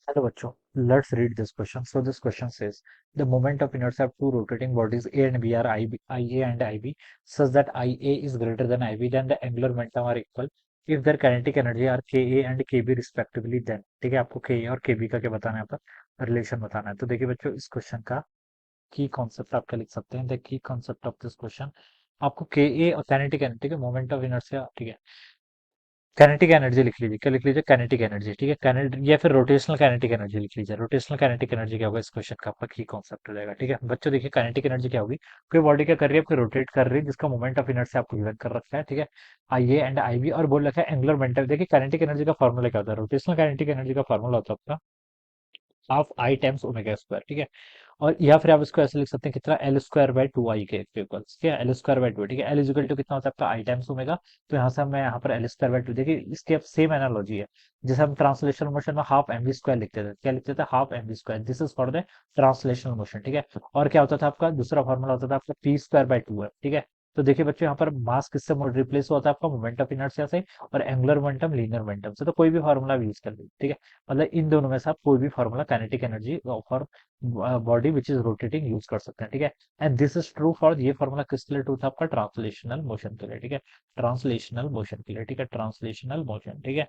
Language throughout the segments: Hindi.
Hello बच्चों, let's read this question. So this question says the moment of inertia of two rotating bodies A and B are IA and IB such that IA is greater than IB, then the angular momentum are equal if their kinetic energy are KA and KB respectively. then ठीक है, आपको KA और KB का क्या बताना है, यहाँ पर रिलेशन बताना है। तो देखिए बच्चों, इस क्वेश्चन का की कॉन्सेप्ट आप क्या लिख सकते हैं, the key concept of this question. आपको KA और काइनेटिक एनर्जी, ठीक है, मोमेंट ऑफ इनर्शिया, ठीक है, काइनेटिक एनर्जी लिख लीजिए, क्या लिख लीजिए, काइनेटिक एनर्जी, ठीक है, काइनेटिक या फिर रोटेशनल काइनेटिक एनर्जी लिख लीजिए। रोटेशनल काइनेटिक एनर्जी क्या होगा, इस क्वेश्चन का आपका की कॉन्सेप्ट हो जाएगा। ठीक है बच्चों, देखिए काइनेटिक एनर्जी क्या होगी, कोई बॉडी क्या कर रही है, आपकी रोटेट कर रही है, जिसका मोमेंट ऑफ इनर्शिया आपको गिवन कर रखा है। ठीक है, आई ए एंड आई बी, और बोल रखा है एंगुलर मोमेंटम। देखिए काइनेटिक एनर्जी का फॉर्मूला क्या होता है, रोटेशनल काइनेटिक एनर्जी का फॉर्मूला होता है आपका half I times omega square. ठीक है, और या फिर आप इसको ऐसे लिख सकते हैं, कितना, एल स्क्वायर बाई टू आई के इक्वल्स, ठीक है, एल स्क्वायर बाई टू। ठीक है, एल इजिकल टू कितना होता है आपका आई टाइम्स ओमेगा। तो यहाँ से मैं यहाँ पर एल स्क्वायर बाई टू, देखिए इसकी अब सेम एनालॉजी है जैसे हम ट्रांसलेशनल मोशन में हाफ एम वी स्क्वायर लिखते थे, क्या लिखते थे, half M V square. This is for the translational motion. ठीक है, और क्या होता था आपका दूसरा फॉर्मूला होता था आपका पी स्क्वायर बाई टू है। ठीक है, तो देखिए बच्चों, यहाँ पर मास किससे रिप्लेस होता है आपका, मोमेंट ऑफ इनर्शिया से, और एंगुलर मोमेंटम लीनियर मोमेंटम से। तो कोई भी फॉर्मूला यूज कर लीजिए। ठीक है, मतलब इन दोनों में से आप कोई भी formula kinetic energy for body which is rotating use कर सकते हैं। ठीक है, and this is true for, ये फॉर्मूला किसके लिए ट्रू था आपका, ट्रांसलेशनल मोशन के लिए। ठीक है, ट्रांसलेशनल मोशन के लिए। ठीक है, ट्रांसलेशनल मोशन। ठीक है,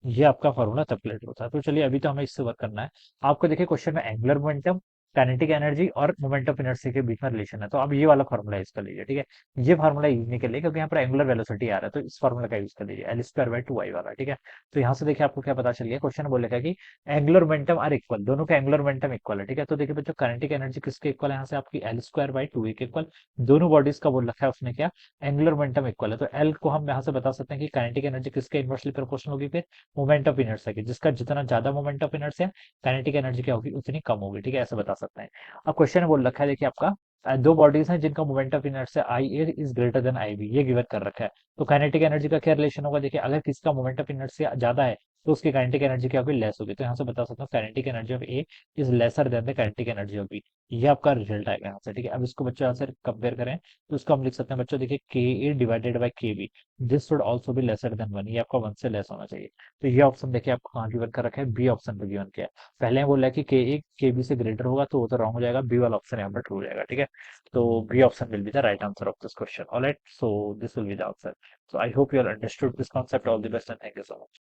ये आपका फॉर्मूला तब के लिए ट्रू था। तो चलिए, अभी तो हमें इससे वर्क करना है। आपको देखिए क्वेश्चन में एंगुलर मोमेंटम, काइनेटिक एनर्जी और मोमेंट ऑफ इनर्शिया के बीच में रिलेशन है, तो अब ये वाला फॉर्मूला यूज कर लीजिए। ठीक है, ये फॉर्मूला यूज नहीं कर लिए क्योंकि यहाँ पर एंगुलर वेलोसिटी आ रहा है, तो इस फॉर्मूला का यूज कर लीजिए, एल स्क्वायर बाई टू आई वाला। ठीक है, तो यहाँ से देखिए आपको क्या पता चल गया, क्वेश्चन बोलेगा कि एंगुलर मोमेंटम आर इक्वल, दोनों का एंगुलर मोमेंटम इक्वल है। ठीक है, तो देखिए बच्चों, काइनेटिक एनर्जी किसके इक्वल है, यहाँ से आपकी एल स्क्वायर बाई टू के इक्वल। दोनों बॉडीज का बोल रखा है उसने क्या, एंगुलर मोमेंटम इक्वल है, तो एल को हम यहाँ से बता सकते हैं कि काइनेटिक एनर्जी किसके इनवर्सली प्रोपोर्शनल होगी, फिर मोमेंट ऑफ इनर्शिया की, जिसका जितना ज्यादा moment of inertia, kinetic energy क्या होगी, उतनी कम होगी। ठीक है, ऐसे बता सकते हैं। अब क्वेश्चन बोल रखा है, देखिए आपका दो बॉडीज हैं जिनका moment of inertia I A is greater than I B, ये गिवन कर रखा है। तो काइनेटिक एनर्जी का क्या रिलेशन होगा, देखिए अगर किसी का मोमेंट ऑफ इनर्शिया ज्यादा है तो उसकी काइनेटिक एनर्जी क्या होगी, लेस होगी। तो यहाँ से बता सकता हूँ kinetic energy of A is lesser than the kinetic energy of B. ये आपका रिजल्ट आएगा यहाँ से। ठीक है, अब इसको बच्चों यहाँ से कंपेयर करें तो इसको हम लिख सकते हैं बच्चों, देखिए K A divided by K B, this should also be lesser than one, ये आपका वन से लेस होना चाहिए। तो ये ऑप्शन देखिए आपको कहाँ गिवन कर रखा है, बी ऑप्शन पे गिवन किया है। पहले बोला है कि के ए के बी से ग्रेटर होगा, तो वो तो रॉन्ग हो जाएगा, बी वाला ऑप्शन यहाँ पर ट्रू हो जाएगा। ठीक है, तो B option will be the right answer of this question. Alright, so this will be the answer. So I hope you all understood this concept. All the best and thank you so much.